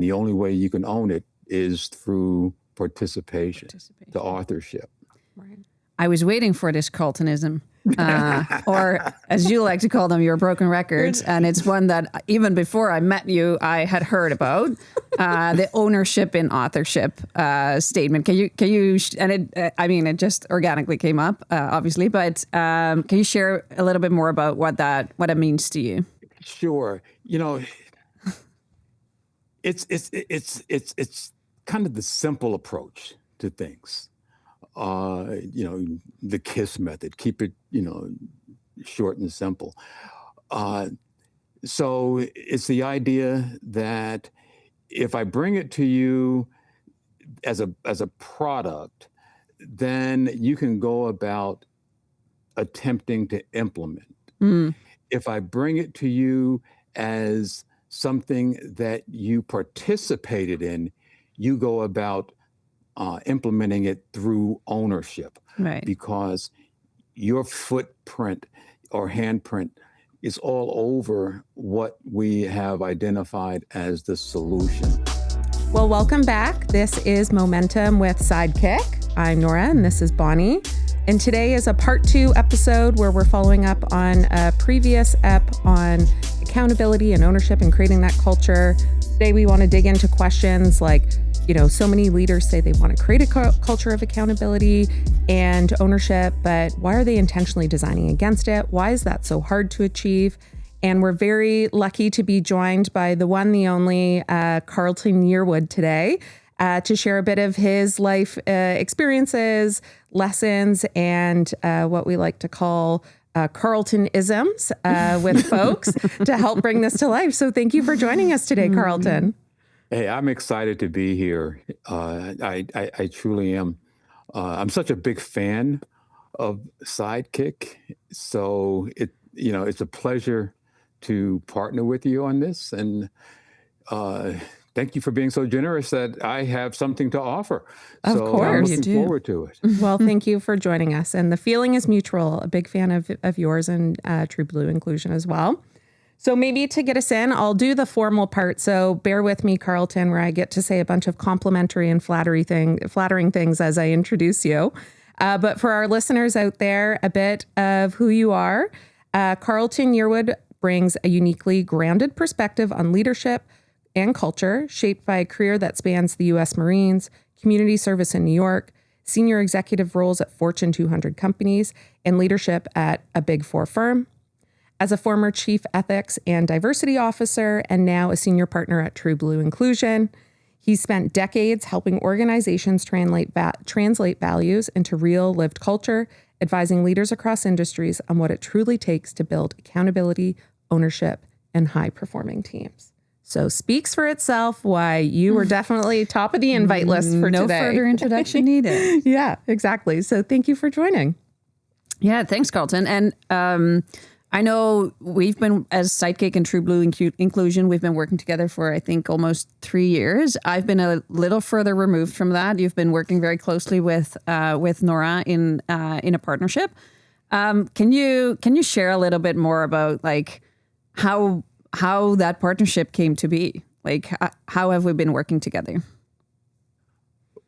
The only way you can own it is through participation, the authorship. Right. I was waiting for this Carltonism, or as you like to call them, your broken records. And it's one that even before I met you, I had heard about, the ownership in authorship statement. Can you, and it just organically came up, obviously, but can you share a little bit more about what it means to you? Sure. It's kind of the simple approach to things. The KISS method, keep it, short and simple. So it's the idea that if I bring it to you as a product, then you can go about attempting to implement. If I bring it to you as something that you participated in, you go about implementing it through ownership, right? Because your footprint or handprint is all over what we have identified as the solution. Well, welcome back. This is Momentum with Sidekick. I'm Nora, and this is Bonnie. And today is a part 2 episode where we're following up on a previous ep on accountability and ownership and creating that culture. Today, we want to dig into questions like, so many leaders say they want to create a culture of accountability and ownership, but why are they intentionally designing against it? Why is that so hard to achieve? And we're very lucky to be joined by the one, the only Carlton Yearwood today to share a bit of his life experiences, lessons, and what we like to call Carlton-isms with folks to help bring this to life. So thank you for joining us today, Carlton. Hey, I'm excited to be here. I truly am. I'm such a big fan of Sidekick, so it's a pleasure to partner with you on this, and thank you for being so generous that I have something to offer. Of course, I'm looking forward to it. Well, thank you for joining us, and the feeling is mutual. A big fan of yours and True Blue Inclusion as well. So maybe to get us in, I'll do the formal part. So bear with me, Carlton, where I get to say a bunch of complimentary and flattering things as I introduce you. But for our listeners out there, a bit of who you are. Carlton Yearwood brings a uniquely grounded perspective on leadership and culture, shaped by a career that spans the U.S. Marines, community service in New York, senior executive roles at Fortune 200 companies, and leadership at a Big Four firm. As a former chief ethics and diversity officer and now a senior partner at True Blue Inclusion, he spent decades helping organizations translate values into real lived culture, advising leaders across industries on what it truly takes to build accountability, ownership, and high-performing teams. So speaks for itself why you were definitely top of the invite list for no today. No further introduction needed. Yeah, exactly. So thank you for joining. Yeah, thanks, Carlton. And I know we've been, as Sidekick and True Blue Inclusion, we've been working together for, I think, almost 3 years. I've been a little further removed from that. You've been working very closely with Nora in a partnership. Can you share a little bit more about like how that partnership came to be? Like, how have we been working together?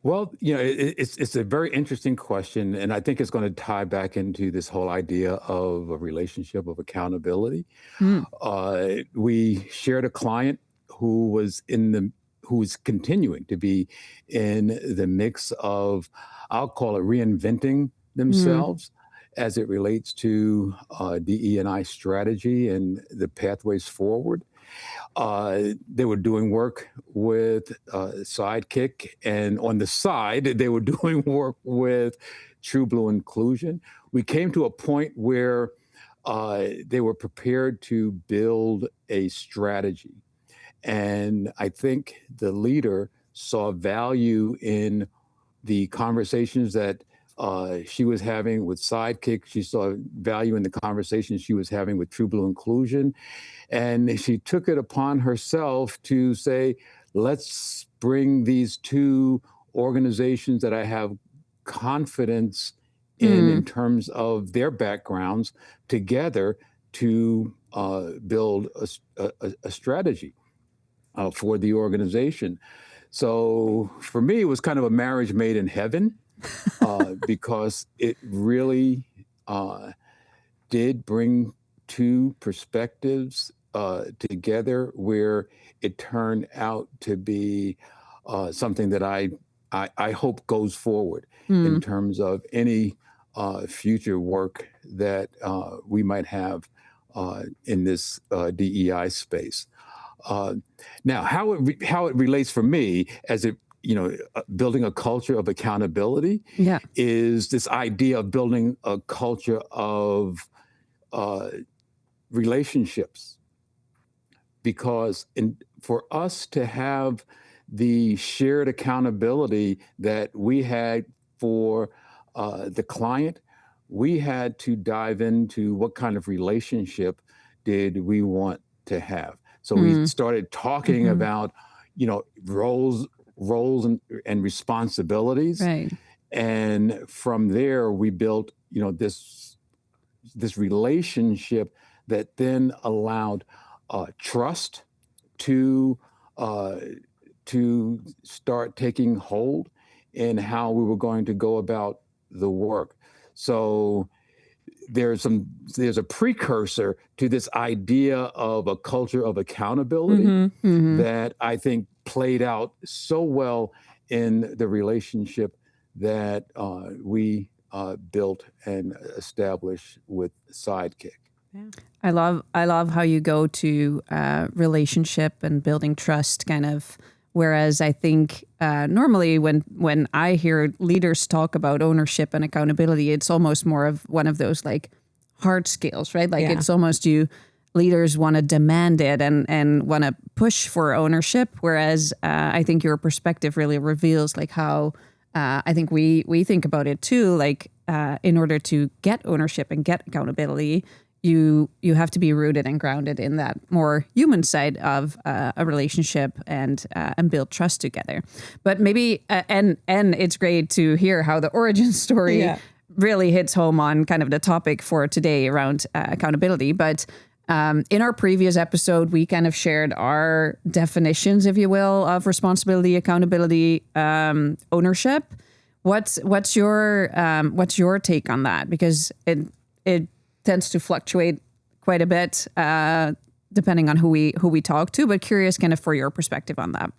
Well, it's a very interesting question, and I think it's going to tie back into this whole idea of a relationship of accountability. We shared a client who was continuing to be in the mix of, I'll call it reinventing themselves as it relates to DE&I strategy and the pathways forward. They were doing work with Sidekick, and on the side, they were doing work with True Blue Inclusion. We came to a point where they were prepared to build a strategy. And I think the leader saw value in the conversations that she was having with Sidekick. She saw value in the conversations she was having with True Blue Inclusion. And she took it upon herself to say, let's bring these two organizations that I have confidence in terms of their backgrounds together to build a strategy. for the organization. So for me, it was kind of a marriage made in heaven because it really did bring two perspectives together where it turned out to be something that I hope goes forward in Mm. terms of any future work that we might have in this DEI space. Uh, Now, how it relates for me as it building a culture of accountability Yeah. is this idea of building a culture of uh, relationships, because for us to have the shared accountability that we had for the client, we had to dive into what kind of relationship did we want to have. So we Mm. started talking Mhm. about, roles and responsibilities, Right. and from there we built, this relationship that then allowed trust to uh, to start taking hold in how we were going to go about the work. So there's a precursor to this idea of a culture of accountability Mhm. Hmm. that I think played out so well in the relationship that we built and established with Sidekick. Yeah. I love how you go to relationship and building trust kind of. Whereas I think normally when I hear leaders talk about ownership and accountability, it's almost more of one of those like hard skills, right? Like Yeah. it's almost you leaders want to demand it and want to push for ownership. Whereas I think your perspective really reveals like how I think we think about it too. Like in order to get ownership and get accountability, you have to be rooted and grounded in that more human side of a relationship and build trust together. But maybe and it's great to hear how the origin story Yeah. really hits home on kind of the topic for today around accountability. But in our previous episode, we kind of shared our definitions, if you will, of responsibility, accountability, ownership. What's your take on that? Because it tends to fluctuate quite a bit depending on who we talk to. But curious, kind of, for your perspective on that.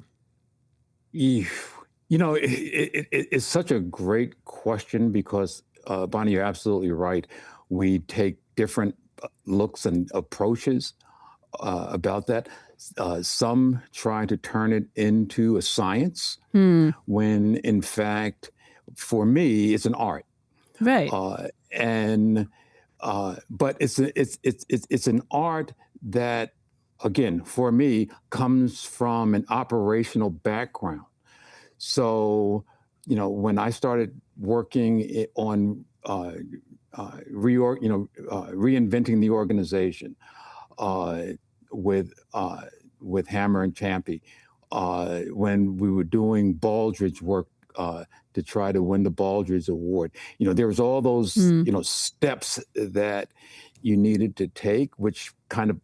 It's such a great question because, Bonnie, you're absolutely right. We take different looks and approaches about that. Some try to turn it into a science, Hmm. when in fact, for me, it's an art. Right. And but it's an art that, again, for me, comes from an operational background. So, when I started working on reinventing the organization uh, with with Hammer and Champy, when we were doing Baldridge work to try to win the Baldridge Award, there was all those Hmm. steps that you needed to take, which kind of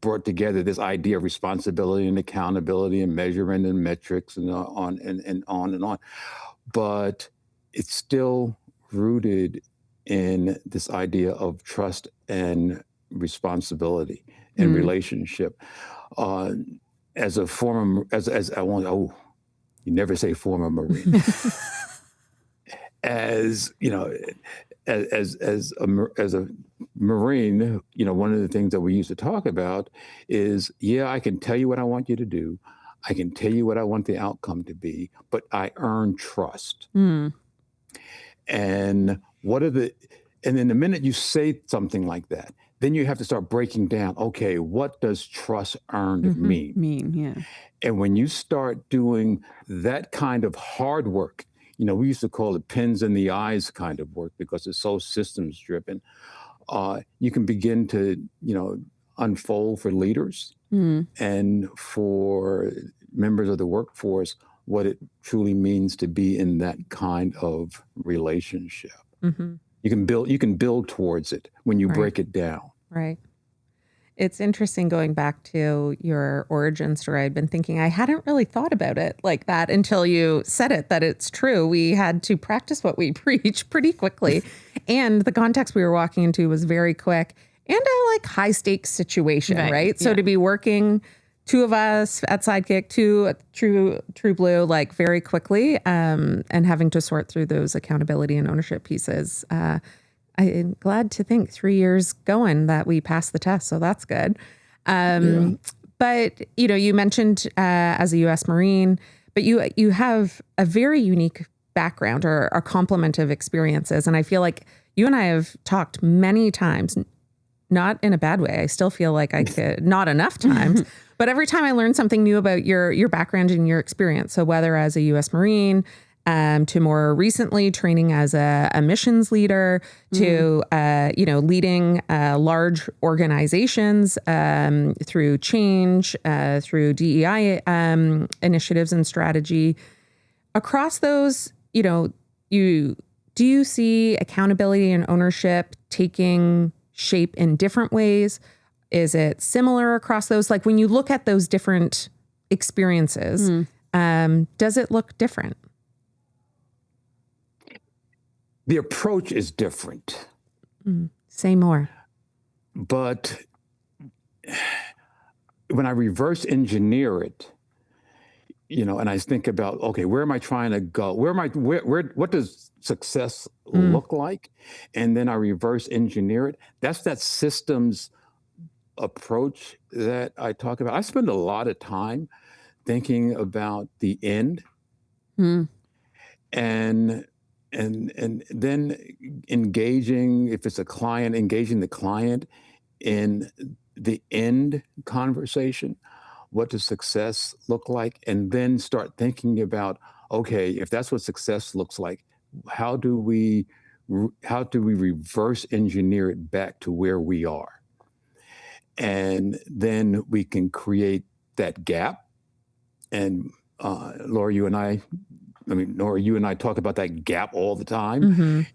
brought together this idea of responsibility and accountability and measurement and metrics and on and on. But it's still rooted in this idea of trust and responsibility and Hmm. relationship. Uh, as a former, as I want, oh, you never say former Marine. As as a Marine, one of the things that we used to talk about is, yeah, I can tell you what I want you to do, I can tell you what I want the outcome to be, but I earn trust. Hmm. And and then the minute you say something like that, then you have to start breaking down, okay, what does trust earned Mhm. mean? Mean. Yeah. And when you start doing that kind of hard work, we used to call it pins in the eyes kind of work because it's so systems driven. You can begin to, unfold for leaders Hmm. and for members of the workforce what it truly means to be in that kind of relationship. Mhm. You can build towards it when you Right. break it down. Right. It's interesting going back to your origin story. I'd been thinking I hadn't really thought about it like that until you said it, that it's true. We had to practice what we preach pretty quickly. And the context we were walking into was very quick and a like high stakes situation, right? So to be working, two of us at Sidekick, two at True Blue, like very quickly, and having to sort through those accountability and ownership pieces. I'm glad to think 3 years going that we passed the test. So that's good. But, you mentioned as a U.S. Marine, but you have a very unique background or a complement of experiences. And I feel like you and I have talked many times, not in a bad way. I still feel like I could, not enough times, but every time I learn something new about your background and your experience. So whether as a U.S. Marine, to more recently training as a missions leader, to leading large organizations through change, through DEI initiatives and strategy. Across those, do you see accountability and ownership taking shape in different ways? Is it similar across those? Like when you look at those different experiences, does it look different? The approach is different. Say more. But when I reverse engineer it, and I think about, okay, where am I trying to go? What does success look like? And then I reverse engineer it. That's that systems approach that I talk about. I spend a lot of time thinking about the end and then engaging, if it's a client, engaging the client in the end conversation. What does success look like? And then start thinking about, okay, if that's what success looks like, how do we reverse engineer it back to where we are? And then we can create that gap. And Nora, you and I talk about that gap all the time,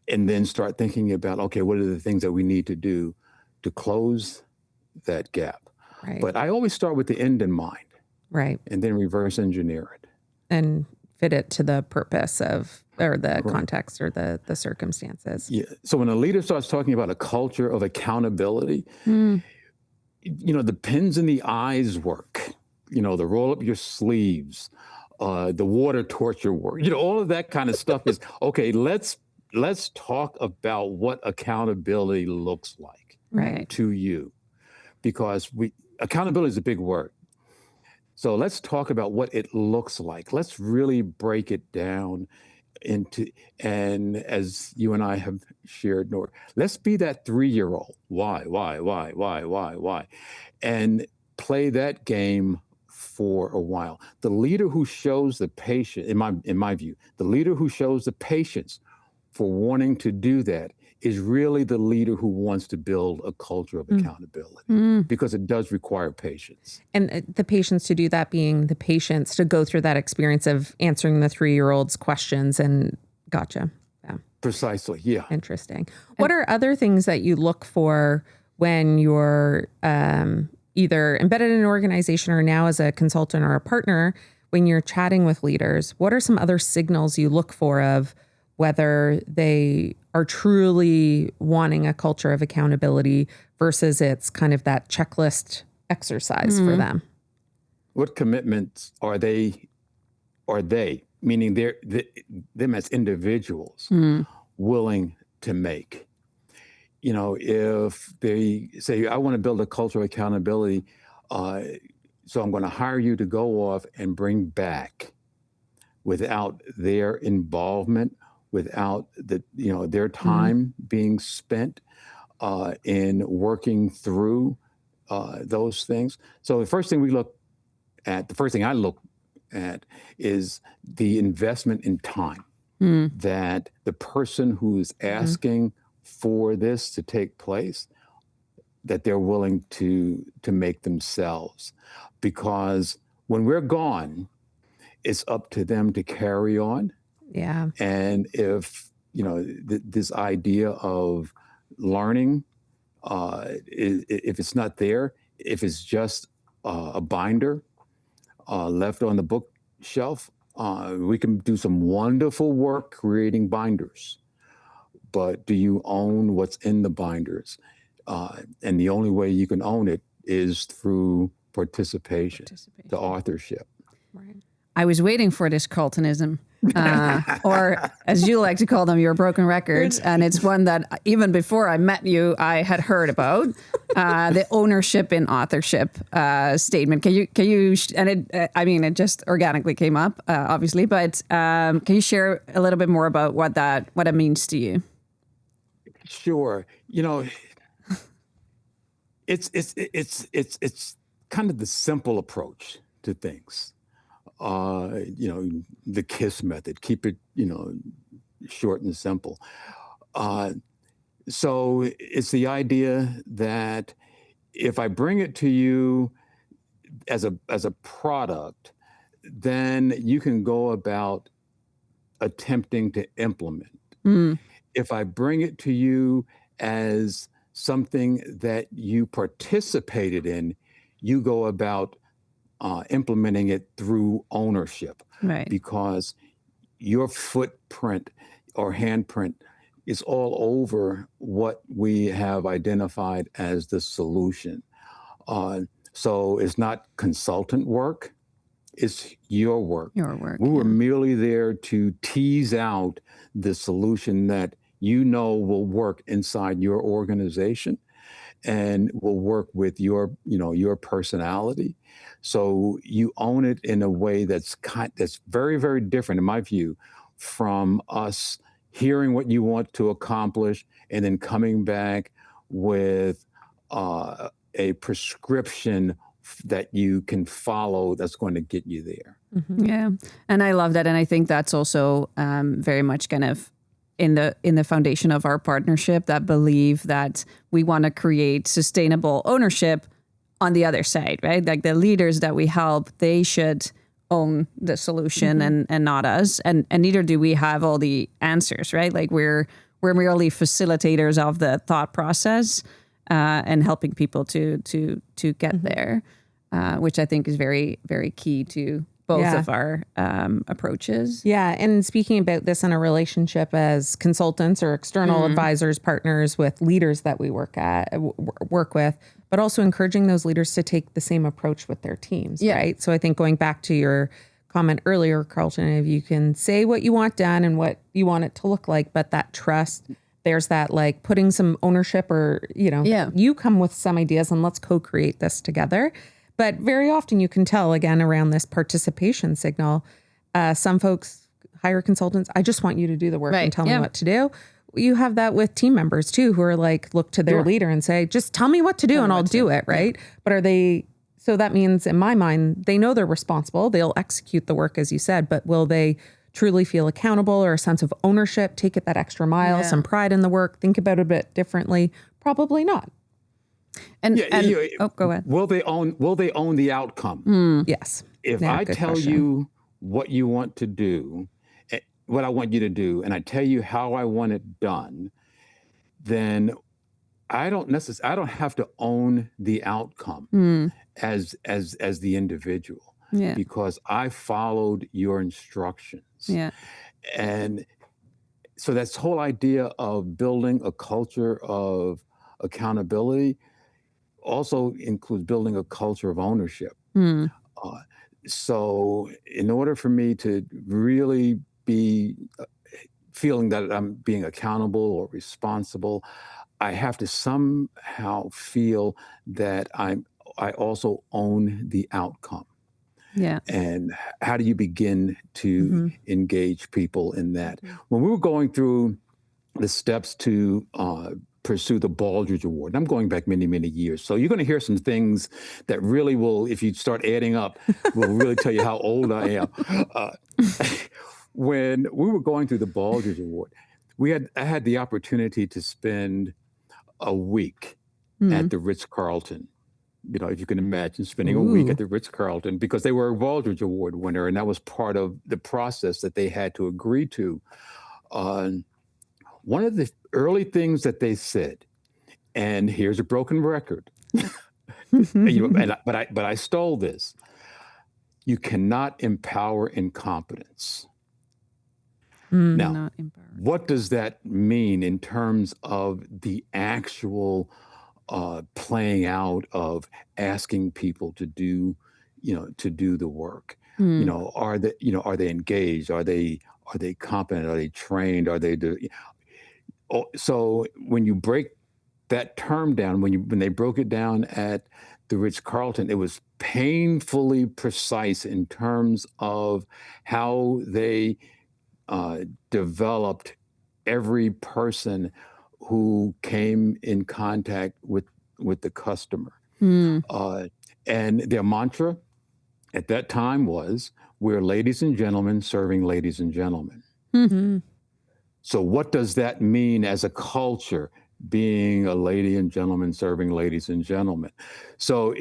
and then start thinking about, okay, what are the things that we need to do to close that gap? Right. But I always start with the end in mind. Right. And then reverse engineer it. And fit it to the purpose or the context or the circumstances. Yeah. So when a leader starts talking about a culture of accountability, the pins in the eyes work, the roll up your sleeves, the water torture work, all of that kind of stuff is, okay, let's talk about what accountability looks like to you. Because accountability is a big word. So let's talk about what it looks like. Let's really break it down and as you and I have shared, Nora, let's be that 3-year-old. Why? And play that game for a while. The leader who shows the patience, in my view, the leader who shows the patience for wanting to do that is really the leader who wants to build a culture of accountability, because it does require patience. And the patience to do that being the patience to go through that experience of answering the 3-year-old's questions and gotcha. Yeah. Precisely. Yeah. Interesting. What are other things that you look for when you're either embedded in an organization or now as a consultant or a partner, when you're chatting with leaders? What are some other signals you look for of whether they are truly wanting a culture of accountability versus it's kind of that checklist exercise for them? What commitments are they, meaning them as individuals, willing to make? If they say, I want to build a culture of accountability, so I'm going to hire you to go off and bring back, without their involvement, without their time being spent in working through those things. So the first thing I look at is the investment in time that the person who's asking for this to take place, that they're willing to make themselves. Because when we're gone, it's up to them to carry on. Yeah. And if, this idea of learning If it's not there, if it's just a binder left on the bookshelf, we can do some wonderful work creating binders. But do you own what's in the binders? And the only way you can own it is through participation, the authorship. Right. I was waiting for this Carltonism, or as you like to call them, your broken records. And it's one that even before I met you, I had heard about, the ownership in authorship statement. Can you, and it just organically came up, obviously, but can you share a little bit more about what it means to you? Sure. It's kind of the simple approach to things. The KISS method, keep it, short and simple. So it's the idea that if I bring it to you as a product, then you can go about attempting to implement. If I bring it to you as something that you participated in, you go about implementing it through ownership, Right. because your footprint or handprint is all over what we have identified as the solution. So it's not consultant work, it's your work. Your work. We were merely there to tease out the solution that will work inside your organization and will work with your personality. So you own it in a way that's very, very different, in my view, from us hearing what you want to accomplish and then coming back with a prescription that you can follow that's going to get you there. Mm-hmm. Yeah. And I love that. And I think that's also very much kind of in the foundation of our partnership, that believe that we want to create sustainable ownership on the other side, right? Like the leaders that we help, they should own the solution and not us. And neither do we have all the answers, right? Like we're merely facilitators of the thought process and helping people to get there, which I think is very, very key to both of our approaches. Yeah. And speaking about this in a relationship as consultants or external advisors, partners with leaders that we work with, but also encouraging those leaders to take the same approach with their teams, right? So I think going back to your comment earlier, Carlton, if you can say what you want done and what you want it to look like, but that trust, there's that like putting some ownership or, you come with some ideas and let's co-create this together. But very often you can tell, again, around this participation signal, some folks hire consultants. I just want you to do the work and tell me what to do. You have that with team members too, who are like, look to their leader and say, just tell me what to do and I'll do it. Right. But so that means in my mind, they know they're responsible. They'll execute the work, as you said, but will they truly feel accountable or a sense of ownership, take it that extra mile, some pride in the work, think about it a bit differently? Probably not. And go ahead. Will they own the outcome? Yes. If I tell you what you want to do, what I want you to do, and I tell you how I want it done, then I don't have to own the outcome as the individual, because I followed your instructions. Yeah. And so that's whole idea of building a culture of accountability also includes building a culture of ownership. So in order for me to really be feeling that I'm being accountable or responsible, I have to somehow feel that I also own the outcome. Yeah. And how do you begin to engage people in that? When we were going through the steps to pursue the Baldrige Award, I'm going back many, many years. So you're going to hear some things that really will, if you start adding up, will really tell you how old I am. When we were going through the Baldrige Award, I had the opportunity to spend a week at the Ritz-Carlton. If you can imagine spending a week at the Ritz-Carlton, because they were a Baldrige Award winner, and that was part of the process that they had to agree to. One of the early things that they said And here's a broken record. But I stole this. You cannot empower incompetence. Now, Not empowered. what does that mean in terms of the actual playing out of asking people to do, to do the work? Are they engaged? Are they competent? Are they trained? So when you break that term down, when they broke it down at the Ritz-Carlton, it was painfully precise in terms of how they developed every person who came in contact with the customer. And their mantra at that time was, "We're ladies and gentlemen serving ladies and gentlemen." So what does that mean as a culture, being a lady and gentleman serving ladies and gentlemen? So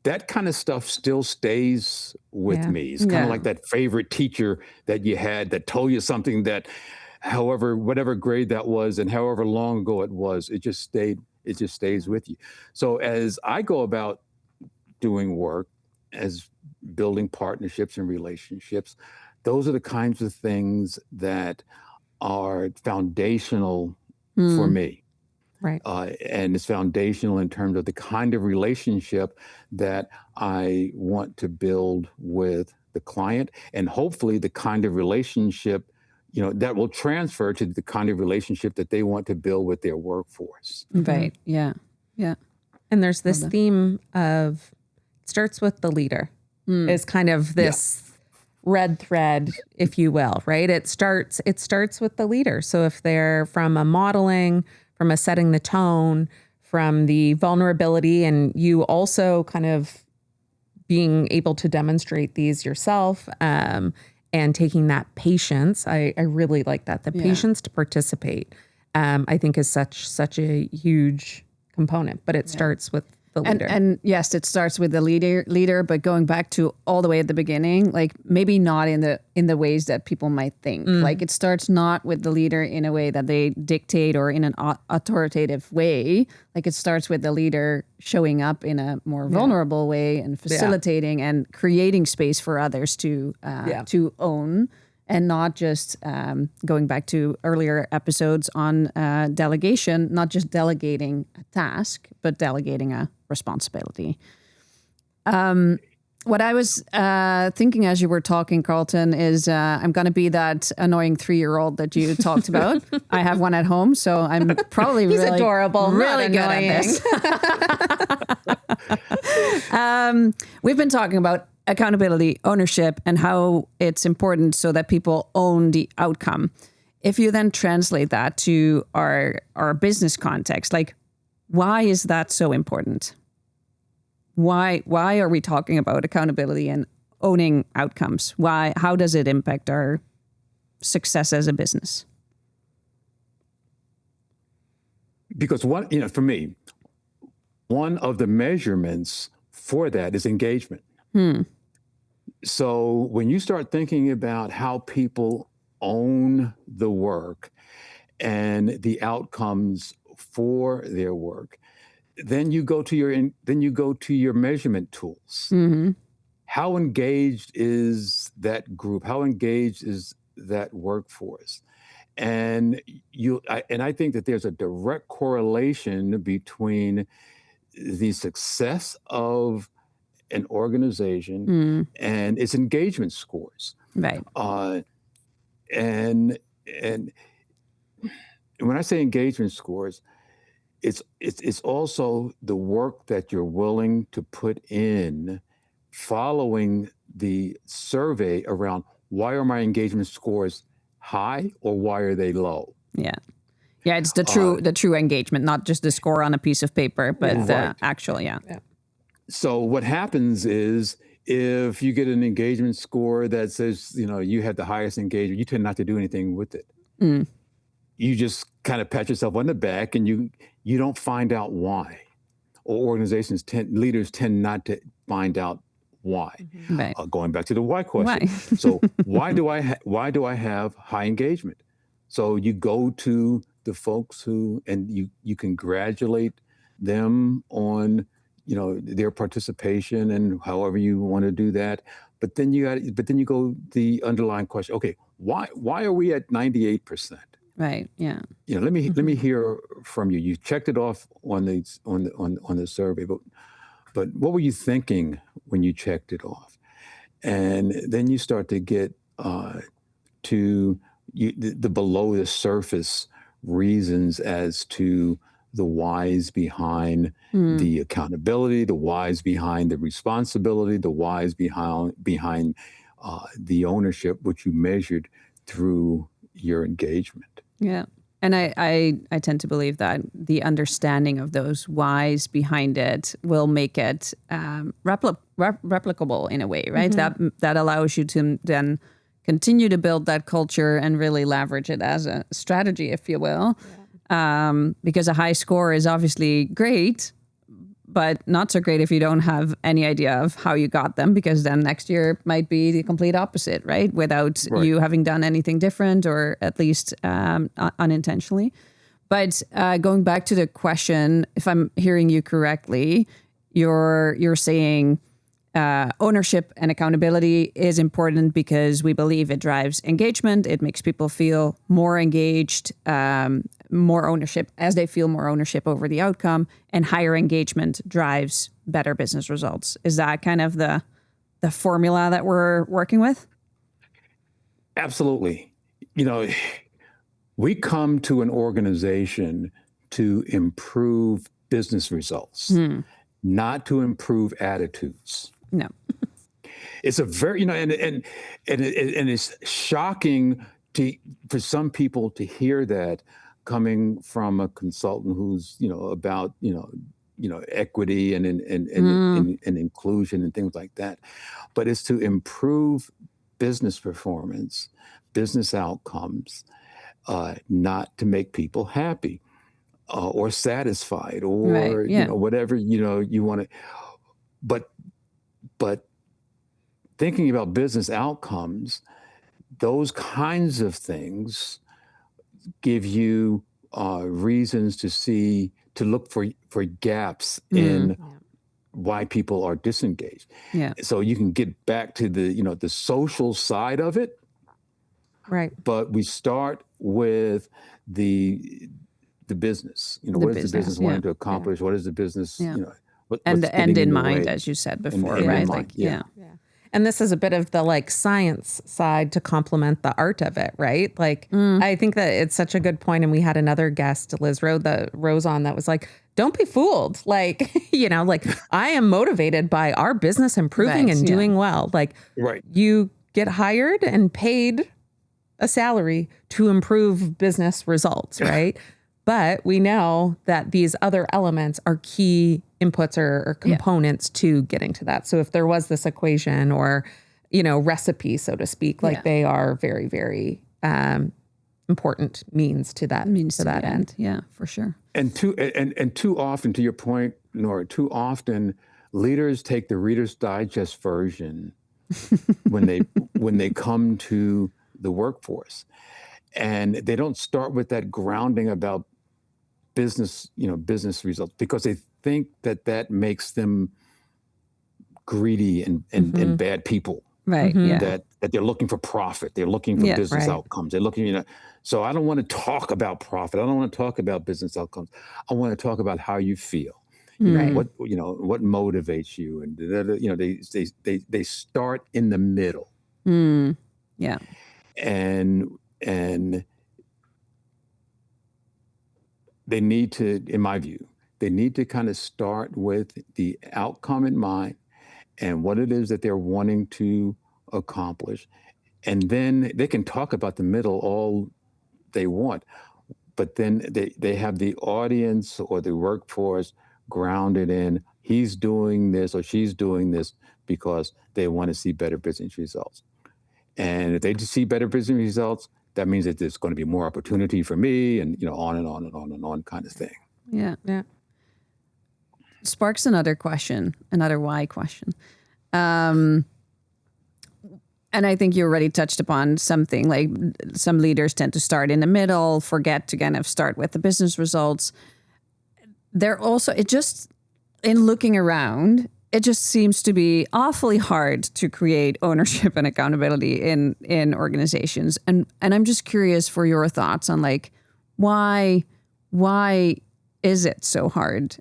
that kind of stuff still stays with me. It's kind of like that favorite teacher that you had that told you something that, however, whatever grade that was and however long ago it was, it just stays with you. So as I go about doing work, as building partnerships and relationships, those are the kinds of things that are foundational for me. Right. And it's foundational in terms of the kind of relationship that I want to build with the client, and hopefully the kind of relationship, that will transfer to the kind of relationship that they want to build with their workforce. Right. Yeah. Yeah. And there's this theme of, it starts with the leader, is kind of this red thread, if you will, right? It starts with the leader. So if they're from a modeling, from a setting the tone, from the vulnerability, and you also kind of being able to demonstrate these yourself, and taking that patience. I really like that. The patience to participate, I think is such a huge component, but it starts with the leader. And yes, it starts with the leader, but going back to all the way at the beginning, like maybe not in the ways that people might think. Like it starts not with the leader in a way that they dictate or in an authoritative way. Like it starts with the leader showing up in a more vulnerable way and facilitating and creating space for others to own. And not just going back to earlier episodes on delegation, not just delegating a task, but delegating a responsibility. What I was thinking as you were talking, Carlton, is I'm going to be that annoying 3-year-old that you talked about. I have one at home, so I'm probably He's adorable, really good at this. We've been talking about accountability, ownership, and how it's important so that people own the outcome. If you then translate that to our business context, like why is that so important? Why are we talking about accountability and owning outcomes? How does it impact our success as a business? Because for me, one of the measurements for that is engagement. So when you start thinking about how people own the work and the outcomes for their work, then you go to your measurement tools. How engaged is that group? How engaged is that workforce? And I think that there's a direct correlation between the success of an organization and its engagement scores. Right. And when I say engagement scores, it's also the work that you're willing to put in following the survey around why are my engagement scores high or why are they low? Yeah. Yeah, it's the true engagement, not just the score on a piece of paper, but the actual, So what happens is if you get an engagement score that says, you had the highest engagement, you tend not to do anything with it. You just kind of pat yourself on the back and you don't find out why. Or leaders tend not to find out why. Right. Going back to the why question. Why? So why do I have high engagement? So you go to the folks who, and you congratulate them on, their participation and however you want to do that. But then you go the underlying question. Okay, why are we at 98%? Right. Yeah. Let me hear from you. You checked it off on the survey, but what were you thinking when you checked it off? And then you start to get to the below the surface reasons as to the whys behind the accountability, the whys behind the responsibility, the whys behind the ownership, which you measured through your engagement. Yeah. And I tend to believe that the understanding of those whys behind it will make it replicable in a way, right? That allows you to then continue to build that culture and really leverage it as a strategy, if you will. Because a high score is obviously great, but not so great if you don't have any idea of how you got them, because then next year might be the complete opposite, right? Without you having done anything different, or at least unintentionally. But going back to the question, if I'm hearing you correctly, you're saying ownership and accountability is important because we believe it drives engagement. It makes people feel more engaged, more ownership as they feel more ownership over the outcome, and higher engagement drives better business results. Is that kind of the formula that we're working with? Absolutely. We come to an organization to improve business results, not to improve attitudes. No. It's a very, and it's shocking for some people to hear that coming from a consultant who's, about, equity and inclusion and things like that. But it's to improve business performance, business outcomes, not to make people happy or satisfied or, whatever, you want to. But thinking about business outcomes, those kinds of things give you reasons to look for gaps in why people are disengaged. Yeah. So you can get back to the social side of it. Right. But we start with the business. What is the business wanting to accomplish? What is the business, and the end in mind, way? as you said before, And right? in Like, mind, And this is a bit of the science side to complement the art of it, right? I think that it's such a good point. And we had another guest, Liz Rose on, that was like, don't be fooled. I am motivated by our business improving and doing well. You get hired and paid a salary to improve business results, right? But we know that these other elements are key inputs or components to getting to that. So if there was this equation or, recipe, so to speak, they are very, very important means to that end. Yeah, for sure. And too often, to your point, Nora, too often leaders take the Reader's Digest version when they come to the workforce, and they don't start with that grounding about business results, because they think that makes them greedy and bad people. Right. Yeah. That they're looking for profit. They're looking for business outcomes. They're looking, so I don't want to talk about profit. I don't want to talk about business outcomes. I want to talk about how you feel. What motivates you, and they start in the middle. Yeah. And they need to, in my view, kind of start with the outcome in mind and what it is that they're wanting to accomplish. And then they can talk about the middle all they want, but then they have the audience or the workforce grounded in, he's doing this or she's doing this because they want to see better business results. And if they see better business results, that means that there's going to be more opportunity for me, and on and on and on and on kind of thing. Yeah. Sparks another question, another why question. And I think you already touched upon something, like some leaders tend to start in the middle, forget to kind of start with the business results. They're also, in looking around, it just seems to be awfully hard to create ownership and accountability in organizations. And I'm just curious for your thoughts on like, why is it so hard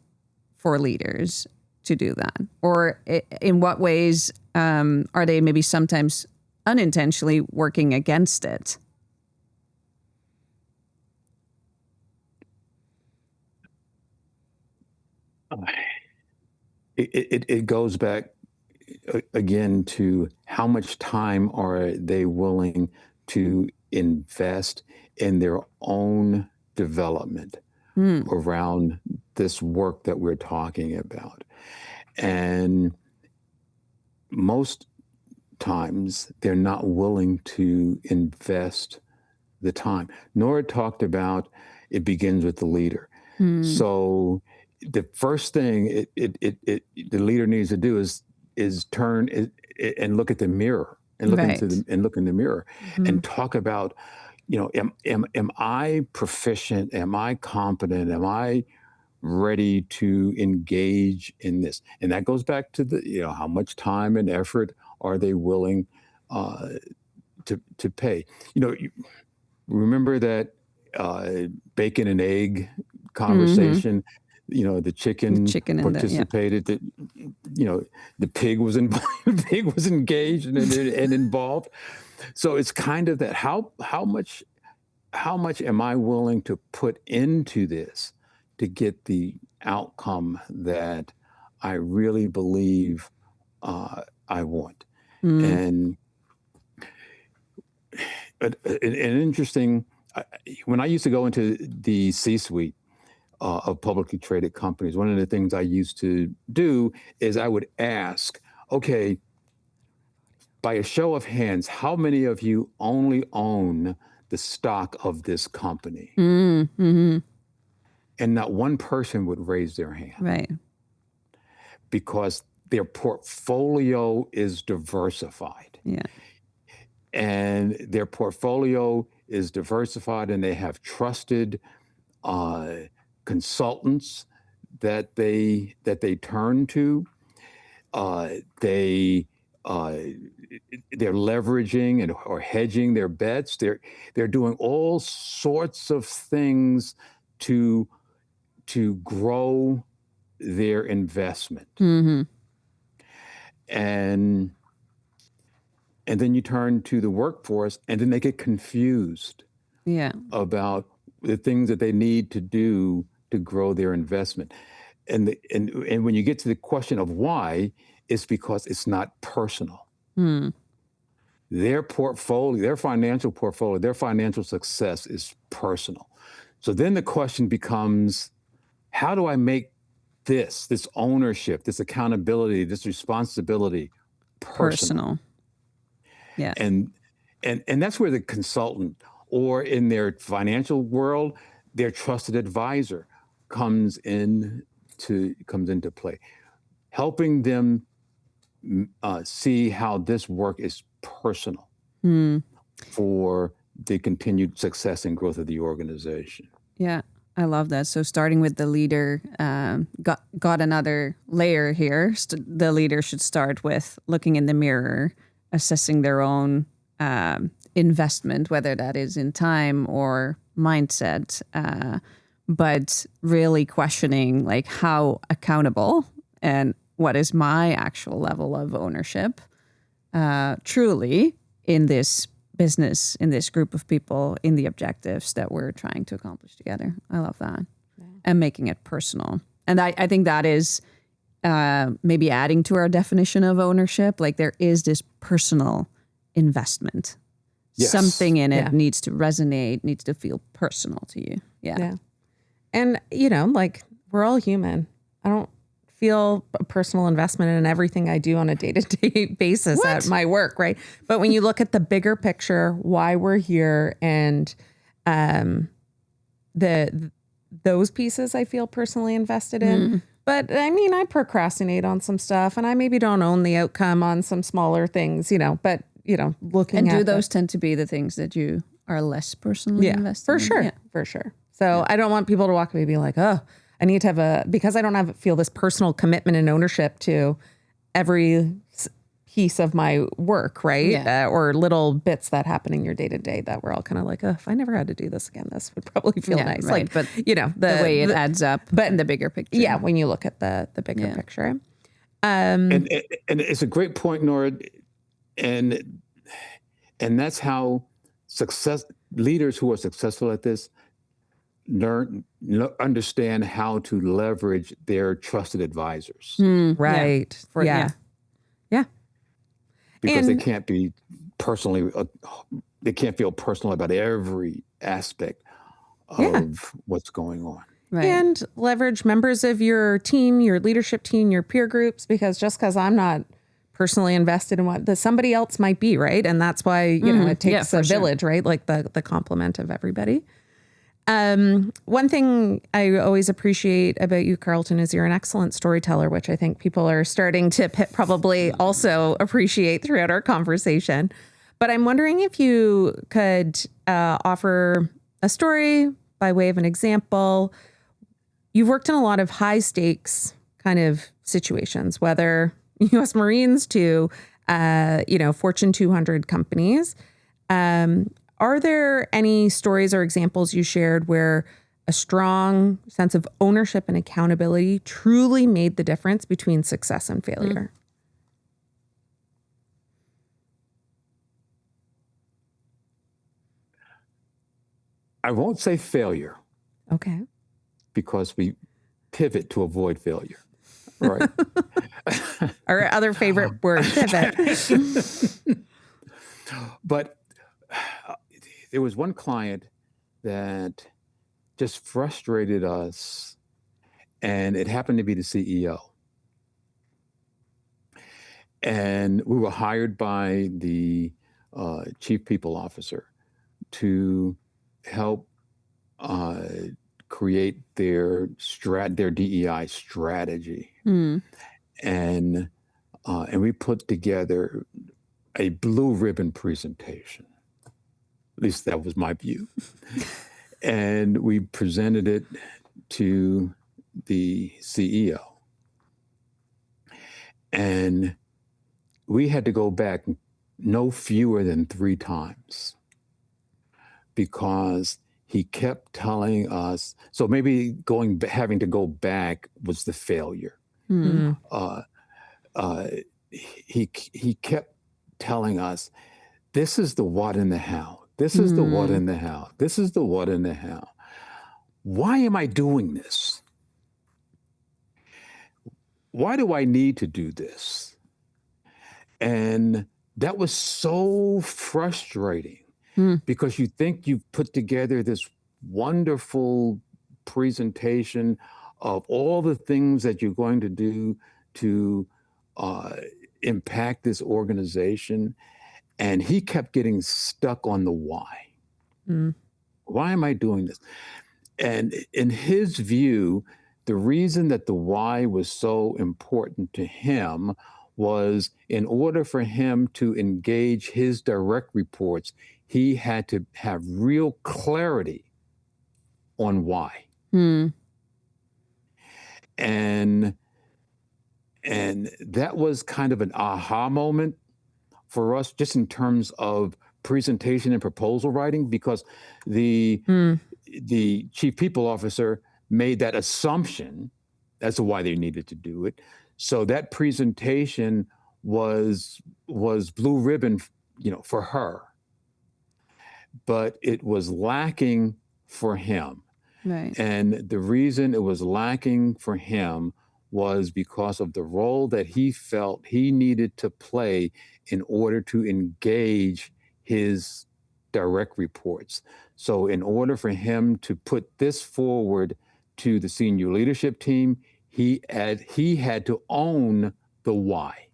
for leaders to do that? Or in what ways are they maybe sometimes unintentionally working against it? It goes back again to how much time are they willing to invest in their own development around this work that we're talking about. And most times they're not willing to invest the time. Nora talked about it begins with the leader. So the first thing the leader needs to do is turn and look at the mirror and look Right. look in the mirror and talk about, am I proficient? Am I competent? Am I ready to engage in this? And that goes back to how much time and effort are they willing to pay? Remember that bacon and egg conversation? The chicken Chicken and participated. The pig was involved. The pig was engaged and involved. So it's kind of that. How much am I willing to put into this to get the outcome that I really believe I want? And an interesting, when I used to go into the C-suite of publicly traded companies, one of the things I used to do is I would ask, okay, by a show of hands, how many of you only own the stock of this company? Mm-hmm. And not one person would raise their hand. Right. Because their portfolio is diversified. Yeah. And their portfolio is diversified, and they have trusted consultants that they turn to. They're leveraging or hedging their bets. They're doing all sorts of things to grow their investment. And then you turn to the workforce, and then they get confused about the things that they need to do to grow their investment. And when you get to the question of why, it's because it's not personal. Their portfolio, their financial portfolio, their financial success is personal. So then the question becomes, how do I make this ownership, this accountability, this responsibility personal? Yeah. And that's where the consultant, or in their financial world, their trusted advisor comes into play, helping them see how this work is personal for the continued success and growth of the organization. Yeah, I love that. So starting with the leader, got another layer here. The leader should start with looking in the mirror, assessing their own investment, whether that is in time or mindset, but really questioning like how accountable and what is my actual level of ownership truly in this business, in this group of people, in the objectives that we're trying to accomplish together. I love that. Yeah. And making it personal. And I think that is maybe adding to our definition of ownership. Like there is this personal investment. Yes. Something in it needs to resonate, needs to feel personal to you. Yeah. And, like we're all human. I don't feel a personal investment in everything I do on a day-to-day basis at my work, right? But when you look at the bigger picture, why we're here, and those pieces I feel personally invested in. But I mean, I procrastinate on some stuff, and I maybe don't own the outcome on some smaller things, but looking And at do those tend to be the things that you are less personally invested for in? sure. Yeah. For sure. So I don't want people to walk away and be like, oh, I need to have because I don't feel this personal commitment and ownership to every piece of my work, right? Yeah. Or little bits that happen in your day to day that we're all kind of like, oh, if I never had to do this again, this would probably feel nice. Right. Like, But the way it adds up in the bigger picture. Yeah. When you look at the bigger picture. And it's a great point, Nora. And that's how leaders who are successful at this understand how to leverage their trusted advisors. Right. Yeah. Because And they can't be personally, they can't feel personal about every aspect of what's going on. Right. And leverage members of your team, your leadership team, your peer groups, because just because I'm not personally invested in what somebody else might be, right? And that's why, it takes a village, right? Like the complement of everybody. One thing I always appreciate about you, Carlton, is you're an excellent storyteller, which I think people are starting to probably also appreciate throughout our conversation. But I'm wondering if you could offer a story by way of an example. You've worked in a lot of high stakes kind of situations, whether U.S. Marines to, Fortune 200 companies. Are there any stories or examples you shared where a strong sense of ownership and accountability truly made the difference between success and failure? I won't say failure. Okay. Because we pivot to avoid failure, right? Our other favorite word, pivot. But there was one client that just frustrated us, and it happened to be the CEO. And we were hired by the chief people officer to help create their DEI strategy. And we put together a blue ribbon presentation. At least that was my view. And we presented it to the CEO. And we had to go back no fewer than 3 times because he kept telling us, so maybe having to go back was the failure. He kept telling us, this is the what and the how. This is the what and the how. This is the what and the how. Why am I doing this? Why do I need to do this? And that was so frustrating because you think you've put together this wonderful presentation of all the things that you're going to do to impact this organization. And he kept getting stuck on the why. Why am I doing this? And in his view, the reason that the why was so important to him was in order for him to engage his direct reports, he had to have real clarity on why. And that was kind of an aha moment for us, just in terms of presentation and proposal writing, because the chief people officer made that assumption as to why they needed to do it. So that presentation was blue ribbon, for her, but it was lacking for him. Right. And the reason it was lacking for him was because of the role that he felt he needed to play in order to engage his direct reports. So in order for him to put this forward to the senior leadership team, he had to own the why.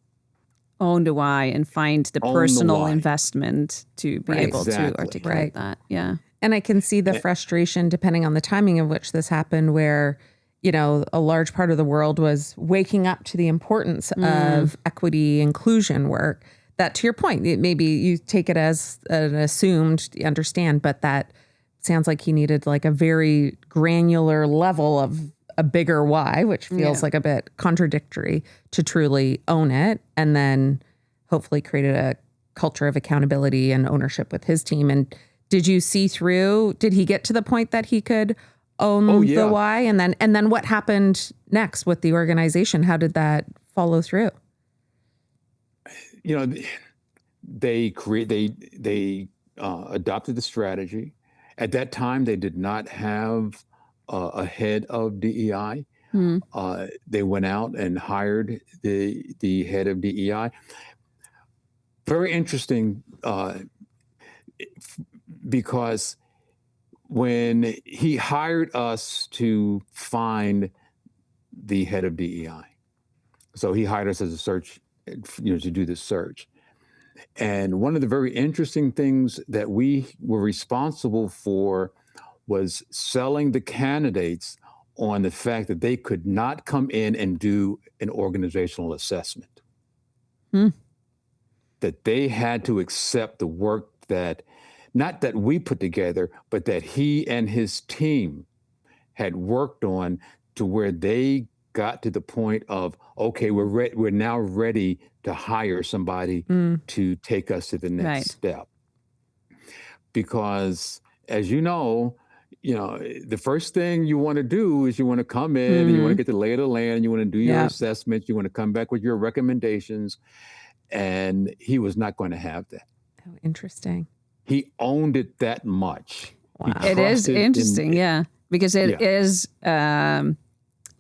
Own the why and find the personal investment to be able to articulate that. Yeah. And I can see the frustration depending on the timing of which this happened, where, a large part of the world was waking up to the importance of equity inclusion work, that to your point, maybe you take it as an assumed understand, but that sounds like he needed like a very granular level of a bigger why, which feels like a bit contradictory, to truly own it, and then hopefully created a culture of accountability and ownership with his team. And did you see through, did he get to the point that he could own the why? And then what happened next with the organization? How did that follow through? You know, they adopted the strategy. At that time, they did not have a head of DEI. They went out and hired the head of DEI. Very interesting, because when he hired us to find the head of DEI, so he hired us as a search, to do this search. And one of the very interesting things that we were responsible for was selling the candidates on the fact that they could not come in and do an organizational assessment. That they had to accept the work that, not that we put together, but that he and his team had worked on, to where they got to the point of, okay, we're now ready to hire somebody to take us to the next step. Because as you know, the first thing you want to do is you want to come in and you want to get the lay of the land, you want to do your assessment, you want to come back with your recommendations. And he was not going to have that. Oh, interesting. He owned it that much. Wow. It is interesting, because it is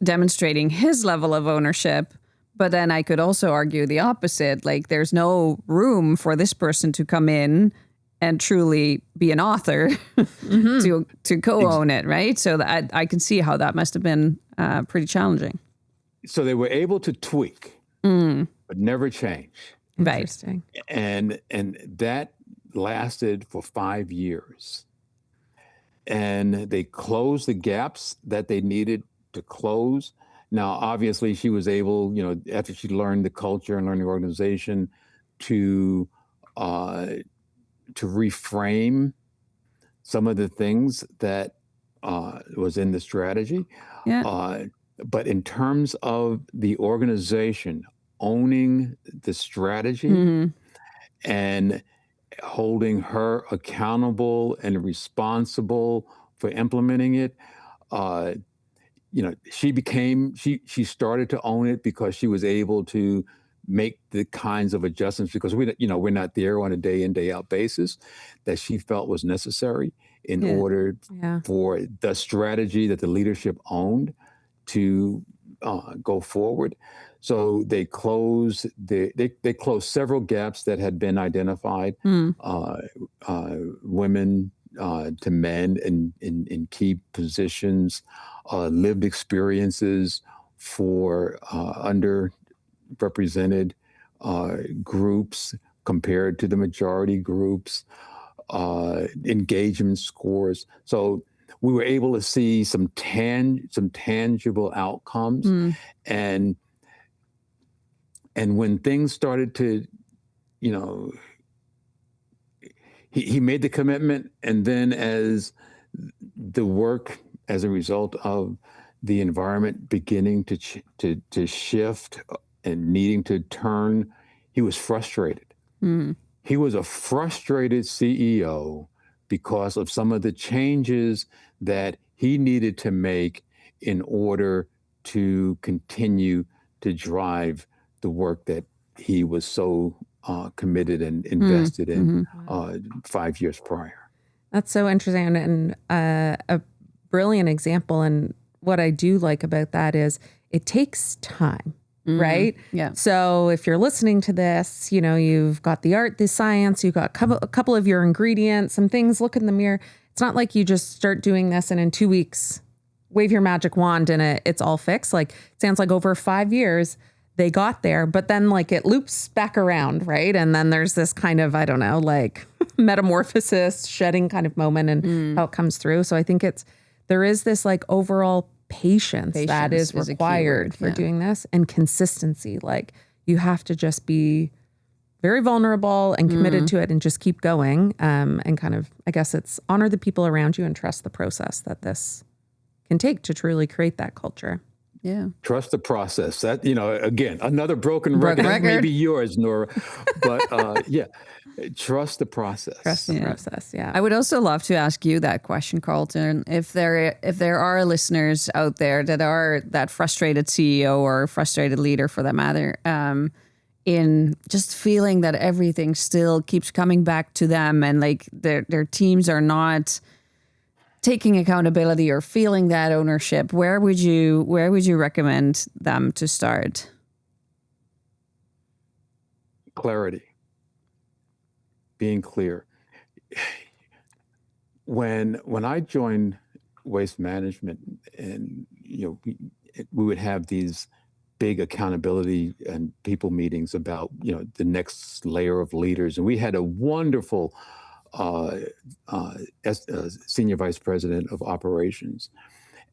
demonstrating his level of ownership. But then I could also argue the opposite. Like, there's no room for this person to come in and truly be an author to co-own it, right? So that I can see how that must have been pretty challenging. So they were able to tweak, but never change. Interesting. And that lasted for 5 years. And they closed the gaps that they needed to close. Now, obviously, she was able, after she learned the culture and learned the organization, to reframe some of the things that was in the strategy. But in terms of the organization owning the strategy and holding her accountable and responsible for implementing it, she started to own it because she was able to make the kinds of adjustments, because we're not there on a day in, day out basis, that she felt was necessary in order for the strategy that the leadership owned to go forward. So they closed they closed several gaps that had been identified. Women to men in key positions, lived experiences for underrepresented groups compared to the majority groups, engagement scores. So we were able to see some tangible outcomes. And when things started to, he made the commitment, and then as the work, as a result of the environment beginning to shift and needing to turn, he was frustrated. He was a frustrated CEO because of some of the changes that he needed to make in order to continue to drive the work that he was so committed and invested in 5 years prior. That's so interesting, and a brilliant example. And what I do like about that is it takes time, right? Yeah. So if you're listening to this, you've got the art, the science, you've got a couple of your ingredients, some things, look in the mirror. It's not like you just start doing this and in 2 weeks, wave your magic wand and it's all fixed. Like, it sounds like over 5 years, they got there, but then like it loops back around, right? And then there's this kind of, I don't know, like metamorphosis, shedding kind of moment, and how it comes through. So I think there is this like overall patience that is required for doing this, and consistency. Like, you have to just be very vulnerable and committed to it and just keep going. And kind of, I guess it's honor the people around you and trust the process that this can take to truly create that culture. Yeah. Trust the process. That, again, another broken Broken record. That may record. be yours, Nora. But yeah, trust the process. Trust the process. Yeah. I would also love to ask you that question, Carlton. If there are listeners out there that are that frustrated CEO or frustrated leader for that matter, in just feeling that everything still keeps coming back to them and like their teams are not taking accountability or feeling that ownership, where would you recommend them to start? Clarity. Being clear. When I joined Waste Management, and we would have these big accountability and people meetings about the next layer of leaders, and we had a wonderful senior vice president of operations,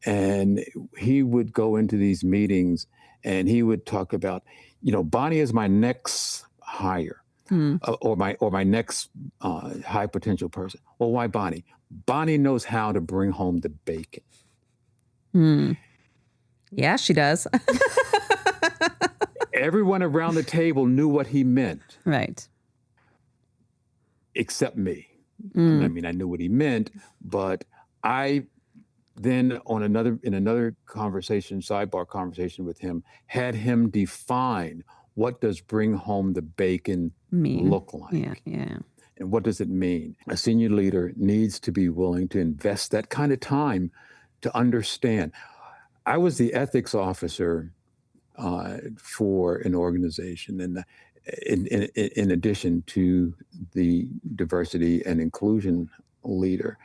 and he would go into these meetings and he would talk about, Bonnie is my next hire. Or my next high potential person. Well, why Bonnie? Bonnie knows how to bring home the bacon. Yeah, she does. Everyone around the table knew what he meant. Right. Except me. I mean, I knew what he meant, but I then in another conversation, sidebar conversation with him, had him define what does bring home the bacon look like. Yeah. And what does it mean? A senior leader needs to be willing to invest that kind of time to understand. I was the ethics officer for an organization, and in addition to the diversity and inclusion leader.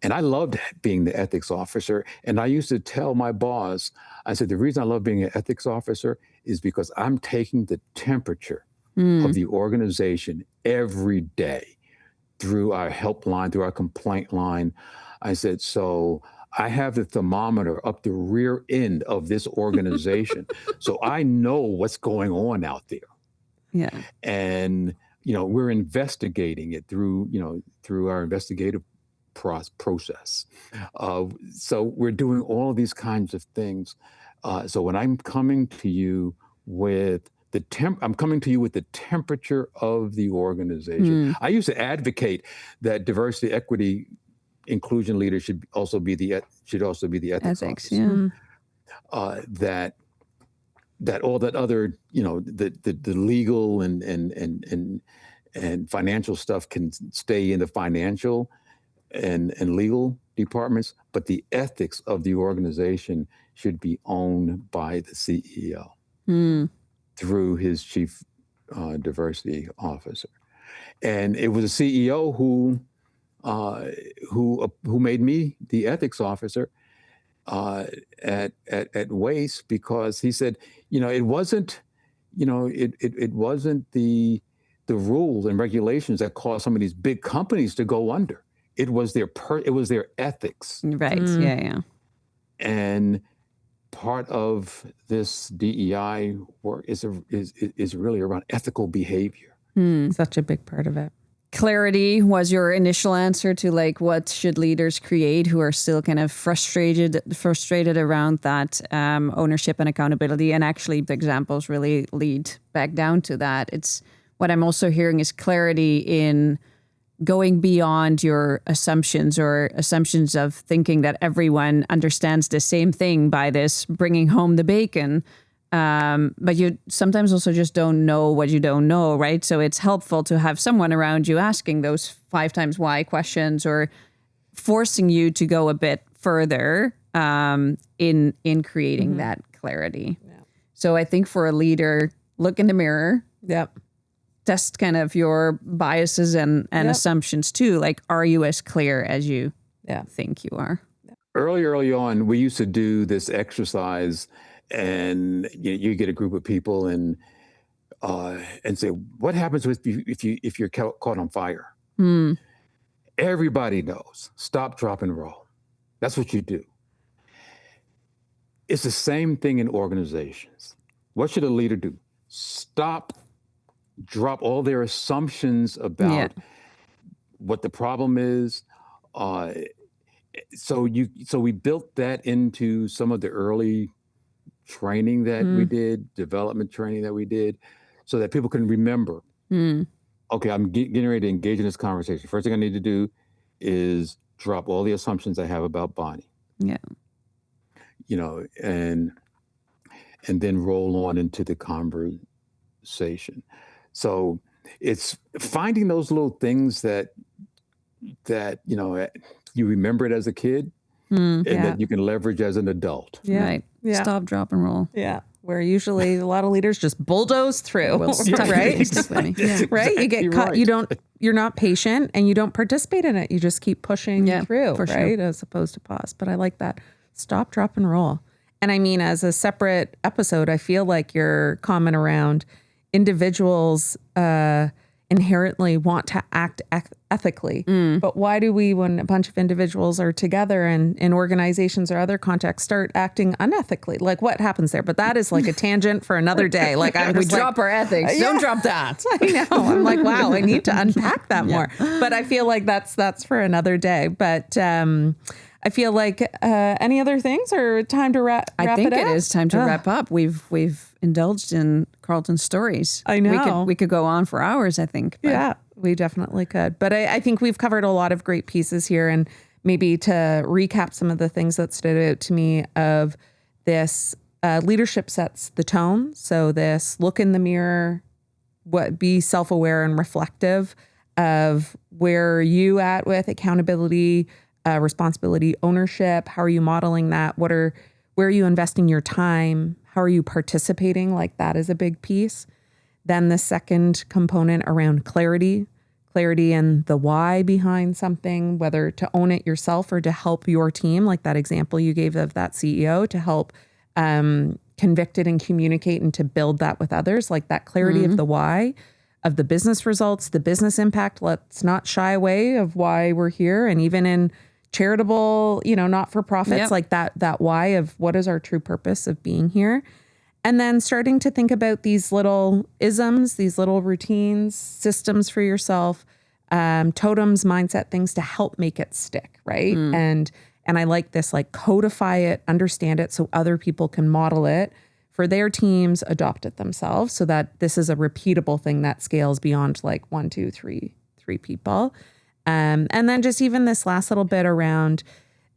And I loved being the ethics officer. And I used to tell my boss, I said, the reason I love being an ethics officer is because I'm taking the temperature of the organization every day through our helpline, through our complaint line. I said, so I have the thermometer up the rear end of this organization. So I know what's going on out there. Yeah. And, we're investigating it through our investigative process. So we're doing all of these kinds of things. So when I'm coming to you with I'm coming to you with the temperature of the organization. I used to advocate that diversity, equity, inclusion leaders should also be the ethics officer. That all that other, the legal and financial stuff can stay in the financial and legal departments, but the ethics of the organization should be owned by the CEO through his chief diversity officer. And it was a CEO who made me the ethics officer at Waste, because he said, it wasn't the rules and regulations that caused some of these big companies to go under. It was their ethics. Right. Yeah. And part of this DEI work is really around ethical behavior. Such a big part of it. Clarity was your initial answer to like what should leaders create who are still kind of frustrated around that ownership and accountability. And actually the examples really lead back down to that. It's what I'm also hearing is clarity in going beyond your assumptions or assumptions of thinking that everyone understands the same thing by this bringing home the bacon. But you sometimes also just don't know what you don't know, right? So it's helpful to have someone around you asking those 5 times why questions or forcing you to go a bit further in creating that clarity. Yeah. So I think for a leader, look in the mirror. Yep. Test kind of your biases and assumptions too. Like, are you as clear as you think you are? Early on, we used to do this exercise, and you get a group of people and say, what happens if you're caught on fire? Everybody knows. Stop, drop, and roll. That's what you do. It's the same thing in organizations. What should a leader do? Stop, drop all their assumptions Yeah. about what the problem is. Uh, so we built that into some of the early training that we did, development training that we did, so that people can remember. Mm. Okay, I'm getting ready to engage in this conversation. First thing I need to do is drop all the assumptions I have about Bonnie, Yeah. and then roll on into the conversation. So it's finding those little things that you remember it as a kid, and that you can leverage as an adult. Yeah. Right. Yeah. Stop, drop, and roll. Yeah. Where usually a lot of leaders just bulldoze through, Well, stuck, right? stick with me. Yeah. Right? You get caught. Right. You're not patient and you don't participate in it. You just keep pushing through, for sure. right? As opposed to pause. But I like that. Stop, drop, and roll. And I mean, as a separate episode, I feel like your comment around individuals inherently want to act ethically. But why do we, when a bunch of individuals are together and in organizations or other contexts, start acting unethically? Like what happens there? But that is like a tangent for another day. Like We drop our ethics. Don't drop that. I know. I'm like, wow, I need to unpack that more. But I feel like that's for another day. But I feel like any other things or time to wrap I think it up? it is time to wrap up. We've indulged in Carlton's stories. I know. We could go on for hours, I think. But Yeah, we definitely could. But I think we've covered a lot of great pieces here. And maybe to recap some of the things that stood out to me of this, leadership sets the tone. So this look in the mirror, be self-aware and reflective of where are you at with accountability, responsibility, ownership. How are you modeling that? Where are you investing your time? How are you participating? Like that is a big piece. Then the second component around clarity in the why behind something, whether to own it yourself or to help your team, like that example you gave of that CEO, to help convict it and communicate and to build that with others, like that clarity of the why, of the business results, the business impact. Let's not shy away of why we're here. And even in charitable, not-for-profits, like that why of what is our true purpose of being here. And then starting to think about these little isms, these little routines, systems for yourself, totems, mindset, things to help make it stick, right? And I like this, like codify it, understand it so other people can model it for their teams, adopt it themselves so that this is a repeatable thing that scales beyond like 1, 2, 3 people. And then just even this last little bit around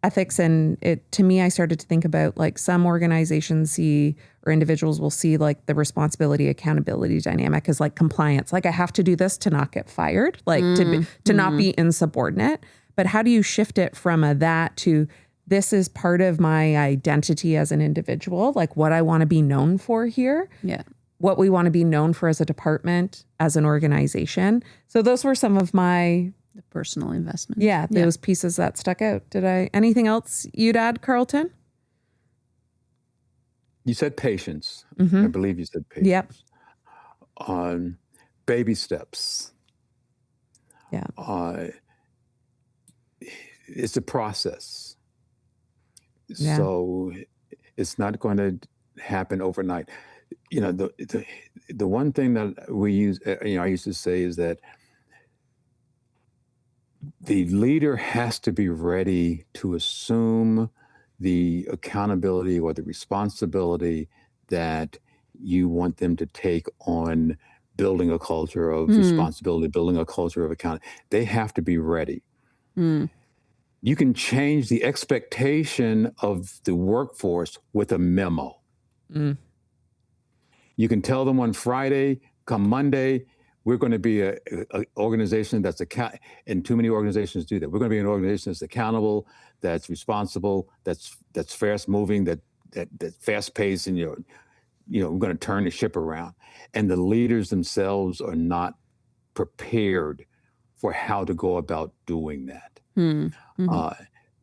ethics, and it, to me, I started to think about like some organizations see or individuals will see like the responsibility accountability dynamic as like compliance. Like I have to do this to not get fired, like to not be insubordinate. But how do you shift it from that to this is part of my identity as an individual, like what I want to be known for here. Yeah. What we want to be known for as a department, as an organization. So those were some of my The personal investment. those pieces that stuck out. Anything else you'd add, Carlton? You said patience. I believe you said patience. Yep. On baby steps. Yeah. It's a process. Yeah. So it's not going to happen overnight. The one thing that we use, I used to say is that the leader has to be ready to assume the accountability or the responsibility that you want them to take on building a culture of responsibility, building a culture of account. They have to be ready. You can change the expectation of the workforce with a memo. You can tell them on Friday, come Monday, we're going to be an organization that's and too many organizations do that. We're going to be an organization that's accountable, that's responsible, that's fast moving, that's fast paced, and we're going to turn the ship around. And the leaders themselves are not prepared for how to go about doing that.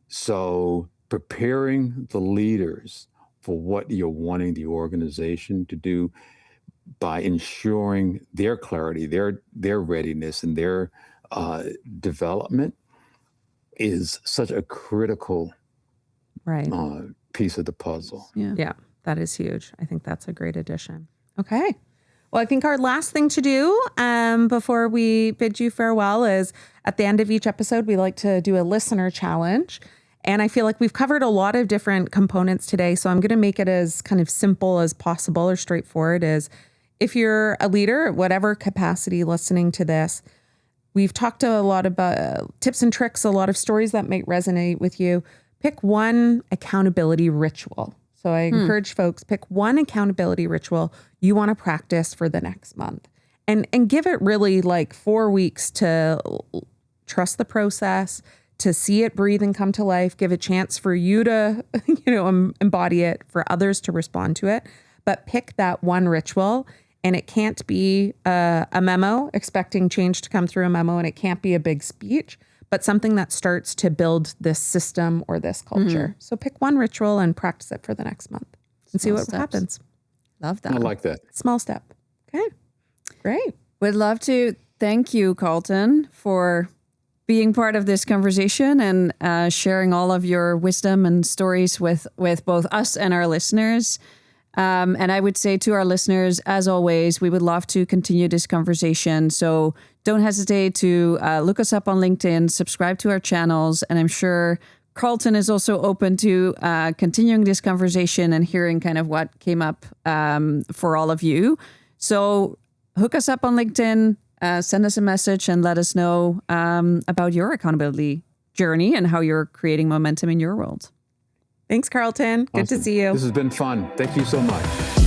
So preparing the leaders for what you're wanting the organization to do by ensuring their clarity, their readiness, and their development is such a critical piece of the puzzle. Yeah. Yeah, that is huge. I think that's a great addition. Okay. Well, I think our last thing to do before we bid you farewell is at the end of each episode, we like to do a listener challenge. And I feel like we've covered a lot of different components today. So I'm going to make it as kind of simple as possible or straightforward as if you're a leader, at whatever capacity listening to this, we've talked a lot about tips and tricks, a lot of stories that might resonate with you. Pick one accountability ritual. So I encourage folks, pick one accountability ritual you want to practice for the next month and give it really like 4 weeks to trust the process, to see it breathe and come to life, give a chance for you to, embody it, for others to respond to it. But pick that one ritual, and it can't be a memo, expecting change to come through a memo, and it can't be a big speech, but something that starts to build this system or this culture. So pick one ritual and practice it for the next month and see what happens. Love that. I like that. Small step. Okay, great. Would love to thank you, Carlton, for being part of this conversation and sharing all of your wisdom and stories with both us and our listeners. And I would say to our listeners, as always, we would love to continue this conversation. So don't hesitate to look us up on LinkedIn, subscribe to our channels. And I'm sure Carlton is also open to continuing this conversation and hearing kind of what came up for all of you. So hook us up on LinkedIn, send us a message and let us know about your accountability journey and how you're creating momentum in your world. Thanks, Carlton. Good to see you. This has been fun. Thank you so much.